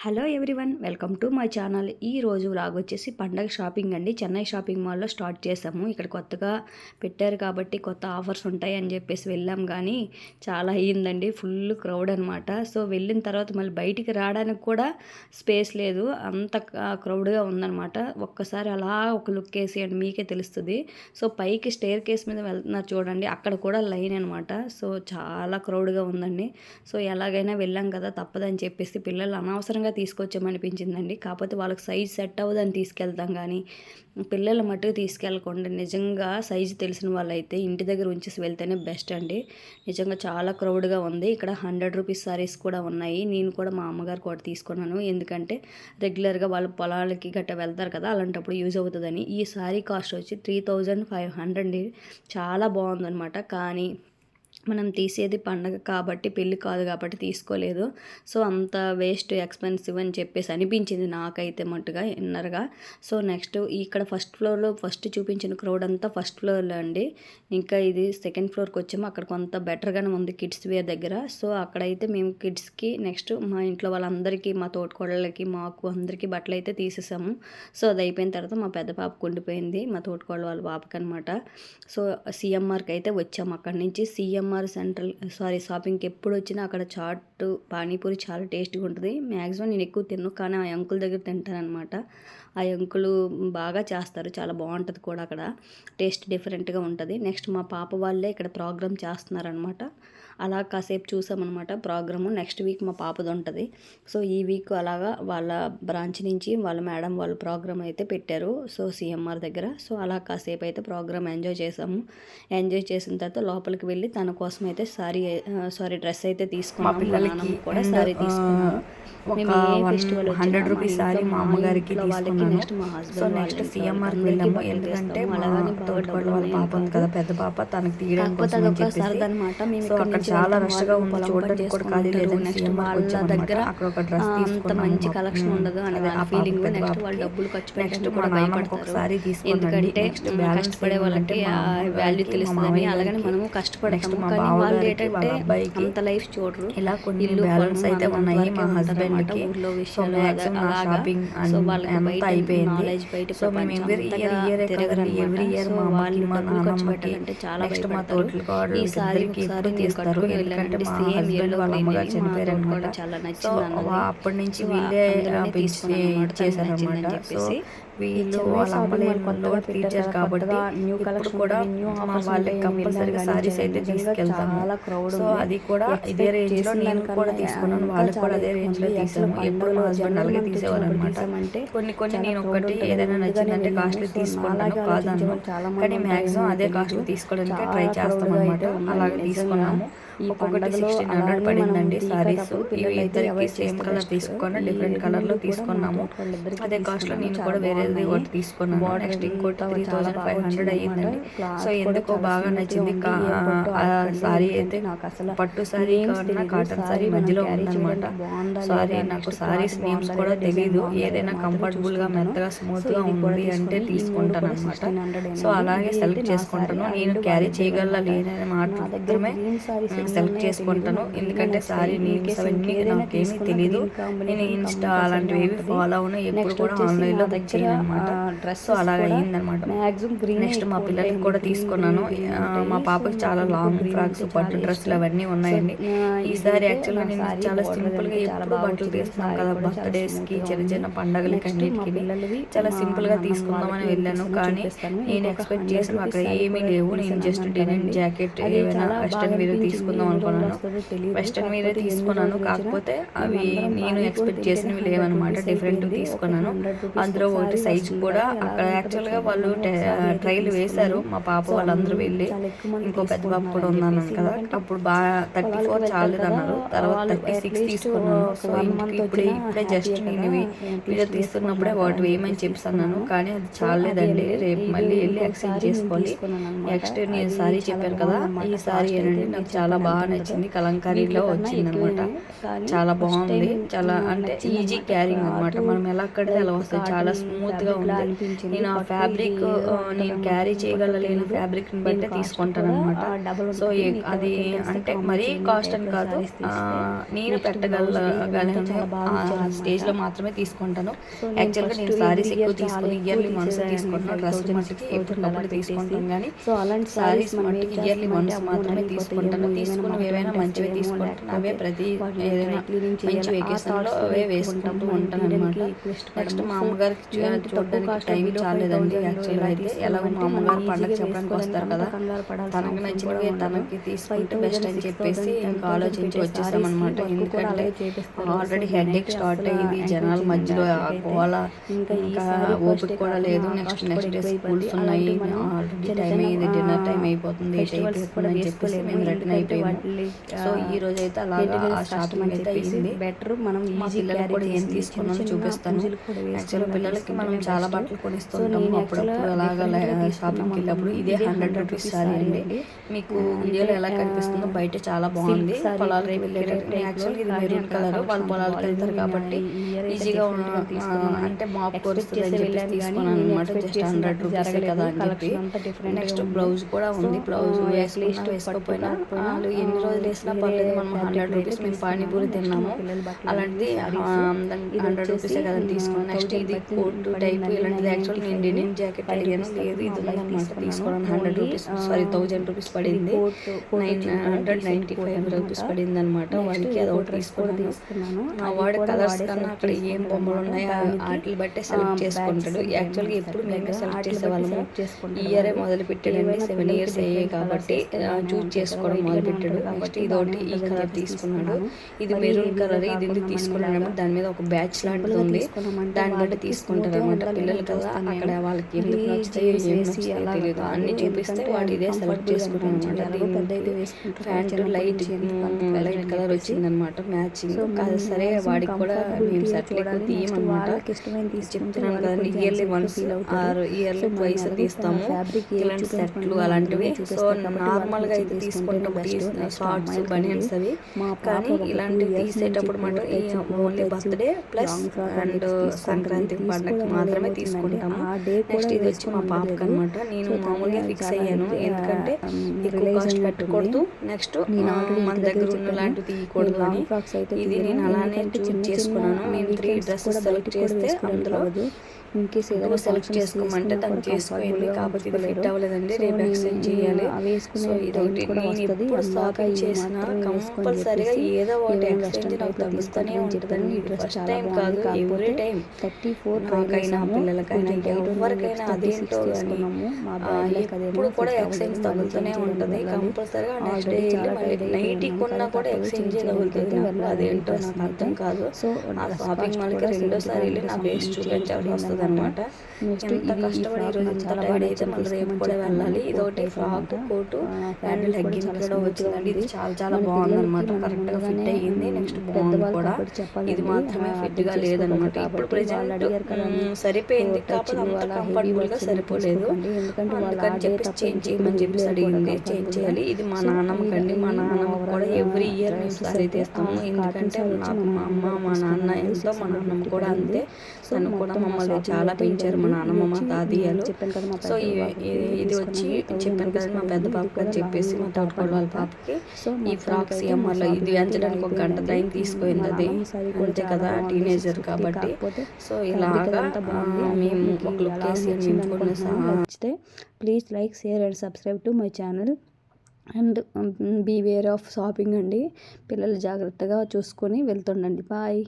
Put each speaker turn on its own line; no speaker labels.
Hello everyone, welcome to my channel. ఈ రోజు vlog వచ్చేసి పండగ షాపింగ్ అండి. చెన్నై షాపింగ్ మాల్లో స్టార్ట్ చేసాము. ఇక్కడ కొత్తగా పెట్టారు కాబట్టి కొత్త ఆఫర్స్ ఉంటాయి అని చెప్పేసి వెళ్ళాం, కానీ చాలా అయ్యిందండి. ఫుల్ క్రౌడ్ అనమాట. సో వెళ్ళిన తర్వాత మళ్ళీ బయటికి రావడానికి కూడా స్పేస్ లేదు, అంత క్రౌడ్గా ఉందన్నమాట. ఒక్కసారి అలా ఒక లుక్ వేసేయండి, మీకే తెలుస్తుంది. సో పైకి స్టేర్ కేస్ మీద వెళ్తున్నారు చూడండి, అక్కడ కూడా లైన్ అనమాట. సో చాలా క్రౌడ్గా ఉందండి. సో ఎలాగైనా వెళ్ళాం కదా, తప్పదని చెప్పేసి పిల్లలు అనవసరంగా తీసుకొచ్చామనిపించిందండి. కాకపోతే వాళ్ళకి సైజ్ సెట్ అవ్వదని తీసుకెళ్తాం, కానీ పిల్లల మట్టుకు తీసుకెళ్ళకుండా నిజంగా సైజు తెలిసిన వాళ్ళైతే ఇంటి దగ్గర ఉంచేసి వెళ్తేనే బెస్ట్ అండి. నిజంగా చాలా క్రౌడ్గా ఉంది. ఇక్కడ 100 రూపీస్ సారీస్ కూడా ఉన్నాయి. నేను కూడా మా అమ్మగారు కూడా తీసుకున్నాను, ఎందుకంటే రెగ్యులర్గా వాళ్ళు పొలాలకి గట్రా వెళ్తారు కదా, అలాంటప్పుడు యూజ్ అవుతుందని. ఈ సారీ కాస్ట్ వచ్చి 3500 చాలా బాగుందనమాట. కానీ మనం తీసేది పండగ కాబట్టి, పెళ్ళి కాదు కాబట్టి తీసుకోలేదు. సో అంత వేస్ట్, ఎక్స్పెన్సివ్ అని చెప్పేసి అనిపించింది నాకైతే మట్టుగా ఇన్నర్గా. సో నెక్స్ట్ ఇక్కడ ఫస్ట్ ఫ్లోర్లో ఫస్ట్ చూపించిన క్రౌడ్ అంతా ఫస్ట్ ఫ్లోర్లో అండి. ఇంకా ఇది సెకండ్ ఫ్లోర్కి వచ్చాము. అక్కడ కొంత బెటర్గానే ఉంది కిడ్స్ వేర్ దగ్గర. సో అక్కడైతే మేము కిడ్స్కి, నెక్స్ట్ మా ఇంట్లో వాళ్ళందరికీ, మా తోటికోడళ్ళకి, మాకు అందరికీ బట్టలు అయితే తీసేసాము. సో అది అయిపోయిన తర్వాత మా పెద్ద పాపకు ఉండిపోయింది, మా తోటికోళ్ళ వాళ్ళ పాపకి అనమాట. సో సిఎంఆర్కి అయితే వచ్చాము. అక్కడి నుంచి సిఎంఆర్ షాపింగ్కి ఎప్పుడు వచ్చినా అక్కడ చాట్, పానీపూరి చాలా టేస్ట్గా ఉంటుంది. మ్యాక్సిమం నేను ఎక్కువ తిన్ను, కానీ ఆ అంకుల్ దగ్గర తింటాను అనమాట. ఆ అంకులు బాగా చేస్తారు, చాలా బాగుంటుంది కూడా. అక్కడ టేస్ట్ డిఫరెంట్గా ఉంటుంది. నెక్స్ట్ మా పాప వాళ్ళే ఇక్కడ ప్రోగ్రామ్ చేస్తున్నారనమాట. అలా కాసేపు చూసామన్నమాట ప్రోగ్రాము. నెక్స్ట్ వీక్ మా పాపది ఉంటుంది. సో ఈ వీక్ అలాగా వాళ్ళ బ్రాంచ్ నుంచి వాళ్ళ మేడం వాళ్ళు ప్రోగ్రామ్ అయితే పెట్టారు, సో సిఎంఆర్ దగ్గర. సో అలా కాసేపు అయితే ప్రోగ్రామ్ ఎంజాయ్ చేసాము. ఎంజాయ్ చేసిన తర్వాత లోపలికి వెళ్ళి తన కోసం అయితే డ్రెస్ అయితే తీసుకున్నాము. పిల్లలకి కూడా సారీ తీసుకున్నాము. మేము 100 రూపీస్ సారీ మా అమ్మగారికి తీసుకున్నాను. నెక్స్ట్ మా హస్బెండ్, నెక్స్ట్ సిఎంఆర్కి వెళ్ళాము. ఎందుకంటే తోటికోడల వాళ్ళ పాప ఉంది కదా, పెద్ద పాప, తనకి తీయడానికి సరదనమాట. మేము అక్కడ చాలా రష్గా ఉంది, చూడడానికి కూడా ఖాళీ లేదు. నెక్స్ట్ వాళ్ళ దగ్గర అక్కడ ఒక డ్రెస్ అంత మంచి కలెక్షన్ ఉండదు అనేది ఆ ఫీలింగ్. నెక్స్ట్ వాళ్ళు డబ్బులు ఖర్చు పెట్టడానికి కూడా భయపడతారు, ఎందుకంటే కష్టపడే వాళ్ళకి వాల్యూ తెలుస్తుందని. అలాగని మనము కష్టపడతాము, కానీ వాళ్ళు ఏంటంటే అంత లైఫ్ చూడరు. ఇలా కొన్ని బ్యాలెన్స్ అయితే ఉన్నాయి మా హస్బెండ్ కి. ఊర్లో విషయాలు షాపింగ్ అంతా అయిపోయింది. నాలెడ్జ్ బయట ఎవ్రీ ఇయర్ మా వాళ్ళకి, మా నాన్నమ్మకి, నెక్స్ట్ మా తోటలకి ఈ సారీ తీస్తారు. ఎందుకంటే మా హస్బెండ్ వాళ్ళ అమ్మగారు చనిపోయారు అనమాట. సో అప్పటి నుంచి వీళ్ళే ఇచ్చేసారనమాట. సో వీళ్ళు వాళ్ళ అమ్మలో టీచర్ కాబట్టి ఇప్పుడు కూడా మా వాళ్ళకి కంపల్సరీగా సారీస్ అయితే తీసుకెళ్తాము. సో అది కూడా ఇదే రేంజ్ లో నేను కూడా తీసుకున్నాను, వాళ్ళకి కూడా అదే రేంజ్ లో తీసాము. ఎప్పుడు మా హస్బెండ్ అలాగే తీసేవారు అనమాట. కొన్ని నేను ఒకటి ఏదైనా నచ్చిందంటే కాస్ట్లీ తీసుకుంటాను, కాదను, కానీ మ్యాక్సిమం అదే కాస్ట్లీ తీసుకోవడానికి ట్రై చేస్తాం అనమాట. అలాగే తీసుకున్నాము. ఒక్కొక్కటి 1600 పడిందండి సారీస్. ఇవి ఇద్దరికి సేమ్ కలర్ తీసుకున్నా, డిఫరెంట్ కలర్ లో తీసుకున్నాము. అదే కాస్ట్ లో నేను కూడా వేరేది ఒకటి తీసుకున్నాను. నెక్స్ట్ ఇంకోటి 3500 అయ్యిందండి. సో ఎందుకో బాగా నచ్చింది సారీ అయితే. పట్టు సారీ కన్నా కాటన్ సారీ మధ్యలో ఉందన్నమాట. సారీ నాకు సారీస్ నేమ్స్ కూడా తెలీదు, ఏదైనా కంఫర్టబుల్ గా మెత్తగా స్మూత్ గా ఉంది అంటే తీసుకుంటాను అనమాట. సో అలాగే సెలెక్ట్ చేసుకుంటాను. నేను క్యారీ చేయగల లేనని మాత్రమే సెలెక్ట్ చేసుకుంటాను, ఎందుకంటే సారీ నేమ్స్ అవన్నీ నాకేమీ తెలీదు. నేను ఇన్స్టా అలాంటివి ఏవి ఫాలో అవును, ఎప్పుడు కూడా ఆన్లైన్ లో చేయను అనమాట. సో అలాగ అయ్యిందనమాట. నెక్స్ట్ మా పిల్లలకి కూడా తీసుకున్నాను. మా పాపకి చాలా లాంగ్ ఫ్రాక్స్, పట్టు డ్రెస్సులు అవన్నీ ఉన్నాయండి. ఈసారి యాక్చువల్గా నేను చాలా సింపుల్ గా ఎప్పుడు బట్టలు తీస్తున్నాం కదా, బర్త్డేస్ కి, చిన్న చిన్న పండుగలకి అన్నిటికి చాలా సింపుల్ గా తీసుకుందామని వెళ్ళాను. కానీ నేను ఎక్స్పెక్ట్ చేసిన అక్కడ ఏమీ లేవు. నేను జస్ట్ డెనిమ్ జాకెట్, ఏమైనా వెస్టర్న్ వేర్ తీసుకున్నాను అనుకున్నాను. వెస్టర్న్ వేరే తీసుకున్నాను, కాకపోతే అవి నేను ఎక్స్పెక్ట్ చేసినవి లేవన్నమాట, డిఫరెంట్ తీసుకున్నాను. అందులో ఒకటి సైజ్ కూడా అక్కడ యాక్చువల్గా వాళ్ళు ట్రైల్ వేశారు, మా పాప వాళ్ళందరూ వెళ్ళి. ఇంకో పెద్ద పాప కూడా ఉన్నాను కదా, అప్పుడు బాగా 34 చాలేదన్నారు. తర్వాత 36 తీసుకున్నాను. సో ఇంటికి ఇప్పుడే జస్ట్ నేను వీడియో తీస్తున్నప్పుడే వాటి వేయమని చెప్పాను, కానీ అది చాలేదండి. రేపు మళ్ళీ వెళ్ళి ఎక్స్చేంజ్ చేసుకోవాలి. నెక్స్ట్ నేను సారీ చెప్పాను కదా, ఈ సారీ ఏంటంటే నాకు చాలా బాగా నచ్చింది. కలంకారీలో వచ్చిందనమాట. చాలా బాగుంది. చాలా అంటే ఈజీ క్యారింగ్ అనమాట. మనం ఎలా కడితే అలా వస్తుంది. చాలా స్మూత్గా ఉంది. నేను ఆ ఫ్యాబ్రిక్ నేను క్యారీ చేయగలలేని ఫ్యాబ్రిక్ని బట్టే తీసుకుంటాను అనమాట. సో అది అంటే మరీ కాస్ట్ అని కాదు, నేను పెట్టగలను స్టేజ్లో మాత్రమే తీసుకుంటాను. యాక్చువల్గా నేను సారీస్ ఎక్కువ తీసుకుని ఇయర్లీ వన్స్ తీసుకుంటాను. డ్రెస్ మట్టుకి ఎప్పటికప్పుడు తీసుకుంటాను, కానీ సారీస్ మట్టుకి ఇయర్లీ వన్స్ మాత్రమే తీసుకుంటాను. తీసుకున్నవి ఏవైనా మంచివి తీసుకుంటాను. అవే ప్రతి ఏదైనా మంచి వెకేషన్లో అవే వేసుకుంటూ ఉంటాను అనమాట. నెక్స్ట్ మా అమ్మగారికి చూడడానికి టైం చాలేదండి. యాక్చువల్గా అయితే ఎలాగో మా అమ్మగారు పండగ చెప్పడానికి వస్తారు కదా, తనకు నచ్చినవి తనకి తీసుకుంటే బెస్ట్ అని చెప్పేసి ఇంకా ఆలోచించి వచ్చేసాం అనమాట. ఎందుకంటే ఆల్రెడీ హెడేక్ స్టార్ట్ అయ్యింది, జనాల మధ్యలో గోల, ఇంకా ఓపిక కూడా లేదు. నెక్స్ట్ డే స్కూల్స్ ఉన్నాయి. ఆల్రెడీ టైం అయ్యింది, డిన్నర్ టైం అయిపోతుంది, అయిపోతుందని చెప్పేసి మేము రిటర్న్ అయిపోయాము. సో ఈ రోజు అయితే అలాగా ఆ షాపింగ్ అయితే అయ్యింది. బెటర్ మనం మా పిల్లలకు కూడా ఏం తీసుకున్నానో చూపిస్తాను. యాక్చువల్గా పిల్లలకి మనం చాలా బట్టలు కొనిస్తుంటాము అప్పుడప్పుడు. అలాగా షాపింగ్కి వెళ్ళినప్పుడు ఇదే 100 రూపీస్ సారీ అండి. మీకు వీడియోలో ఎలా కనిపిస్తుందో బయట చాలా బాగుంది. పొలాలు వెళ్ళేటప్పుడు యాక్చువల్గా ఇది మెరూన్ కలర్, వాళ్ళు పొలాలకు వెళ్తారు కాబట్టి ఈజీగా అంటే మాప్ కొరుస్తుంది అని చెప్పి తీసుకున్నాను అనమాట. జస్ట్ 100 రూపీస్ కదా అని చెప్పి. నెక్స్ట్ బ్లౌజ్ కూడా ఉంది. బ్లౌజ్ వేసుకోకపోయినా వాళ్ళు ఎన్ని రోజులు వేసినా పర్లేదు. మనం 100 రూపీస్ మేము పానీపూరి తిన్నాము, అలాంటిది 100 రూపీసే కదా తీసుకున్నాం. నెక్స్ట్ ఇది కోట్ టైప్ ఇలాంటిది. యాక్చువల్ నేను డెనిమ్ జాకెట్ అడిగాను, లేదు ఇది ఉందన్నమాట తీసుకోవడానికి 100 రూపీస్ 1000 రూపీస్ పడింది. 995 రూపీస్ పడింది అనమాట. వాడికి అది ఒకటి తీసుకున్నాను. మా వాడి కలర్స్ కన్నా అక్కడ ఏం బొమ్మలు ఉన్నాయో వాటిని బట్టే సెలెక్ట్ చేసుకుంటాడు. యాక్చువల్గా ఎప్పుడు మేమే సెలెక్ట్ చేసేవాళ్ళము. ఈ ఇయరే మొదలు పెట్టాడండి, 7 ఇయర్స్ అయ్యాయి కాబట్టి చూస్ చేసుకోవడం మొదలు పెట్టాడు. నెక్స్ట్ ఇదొకటి ఈ కలర్ తీసుకున్నాడు. ఇది మెరూన్ కలర్, ఇది ఎందుకు తీసుకున్నాడు, దాని మీద ఒక బ్యాచ్ లాంటిది ఉంది, దాన్ని బట్టి తీసుకుంటారు అనమాట. పిల్లలు కదా, అక్కడ వాళ్ళకి ఎందుకు నచ్చుతాయో ఏం నచ్చుతాయో తెలియదు, అన్ని చూపిస్తే వాడు ఇదే సెలెక్ట్ చేసుకుంటాం అనమాట. ప్యాంట్ లైట్ కలర్ వచ్చిందనమాట, మ్యాచింగ్ కాదు. సరే వాడికి కూడా మేము షర్ట్లు ఎక్కువ తీయమన్నమాట. చెప్తున్నాను కదండి, yearly once or yearly twice తీస్తాము ఇలాంటి సెట్లు అలాంటివి. సో నార్మల్గా అయితే తీసుకుంటాం షార్ట్స్ బనియన్స్ అవి, కానీ ఇలాంటివి తీసేటప్పుడు మాట only birthday plus and Sankranti పండగకి మాత్రమే తీసుకుంటాము. నెక్స్ట్ ఇది వచ్చి మా పాపకి అనమాట. నేను మామూలుగా ఫిక్స్ అయ్యాను, ఎందుకంటే ఎక్కువ కాస్ట్ పెట్టకూడదు, నెక్స్ట్ మన దగ్గర ఉన్న లాంటివి తీయకూడదు అని. ఇది నేను అలానే చూస్ చేసుకున్నాను. మేము 3 డ్రెస్సెస్ సెలెక్ట్ చేస్తే అందులో ఇన్కేస్ ఏదైనా సెలెక్ట్ చేసుకోమంటే తను చేసుకోయింది, కాబట్టి ఇది ఫిట్ అవ్వలేదండి, రేపు ఎక్స్చేంజ్ చేయాలి. సో ఇదొకటి నేను ఎప్పుడు షాపింగ్ చేసినా కంపల్సరీగా ఏదో ఒకటి ఎక్స్చేంజ్ నాకు తగ్గుతూనే ఉంటుందండి. ఇది ఫస్ట్ టైం కాదు, ఎవ్రీ టైం. నాకైనా పిల్లలకైనా ఎవరికైనా అదేంటో కానీ ఎప్పుడు కూడా ఎక్స్చేంజ్ తగ్గుతూనే ఉంటుంది. కంపల్సరీగా నెక్స్ట్ డే వెళ్ళి మళ్ళీ నైట్కి కొన్నా కూడా ఎక్స్చేంజ్ తగ్గుతుంది. నాకు అదేంటో నాకు అర్థం కాదు. సో ఆ షాపింగ్ మాల్కి రెండోసారి వెళ్ళి నా బేస్ చూపించాల్సి వస్తుంది అనమాట. ఎంత కష్టపడి ఈరోజు ఎంత టైర్డ్ అయితే మళ్ళీ రేపు కూడా వెళ్ళాలి. ఇదొకటి ఫ్రాక్ కోటు అండ్ లెగ్గిన్ కూడా వచ్చిందండి. ఇది చాలా చాలా బాగుంది అనమాట, కరెక్ట్గా ఫిట్ అయ్యింది. నెక్స్ట్ బాగుంది కూడా, ఇది మాత్రమే ఫిట్గా లేదనమాట. ఇప్పుడు ప్రెజెంట్ సరిపోయింది, కాకపోతే అంత కంఫర్టబుల్గా సరిపోలేదు. అందుకని చెప్పి చేంజ్ చేయమని చెప్పేసి అడిగింది, చేంజ్ చేయాలి. ఇది మా నాన్నమ్మకండి, మా నాన్నమ్మకి కూడా ఎవ్రీ ఇయర్ మేము సారీ తీస్తాము. ఎందుకంటే నాకు మా అమ్మ మా నాన్న ఎంతో, మా నాన్నమ్మ కూడా అంతే. తను కూడా మమ్మల్ని చాలా పెంచారు, మా నాన్నమ్మ మా తాతయ్యలు. సో ఇది వచ్చి చెప్పాను కదా మా పెద్ద పాపకి అని చెప్పేసి మా తోటకోళ్ళ వాళ్ళ పాపకి ఈ ఫ్రాక్ సిఎంఆర్లో ఇది ఎంచడానికి 1 గంట టైం తీసుకుంది. అది అంతే కదా, టీనేజర్ కాబట్టి. సో ఇలాగా మేము ఒక లుక్ వేసి నచ్చితే please like, share and subscribe to my channel. And beware of shopping అండి. పిల్లలు జాగ్రత్తగా చూసుకొని వెళ్తుండండి. బాయ్.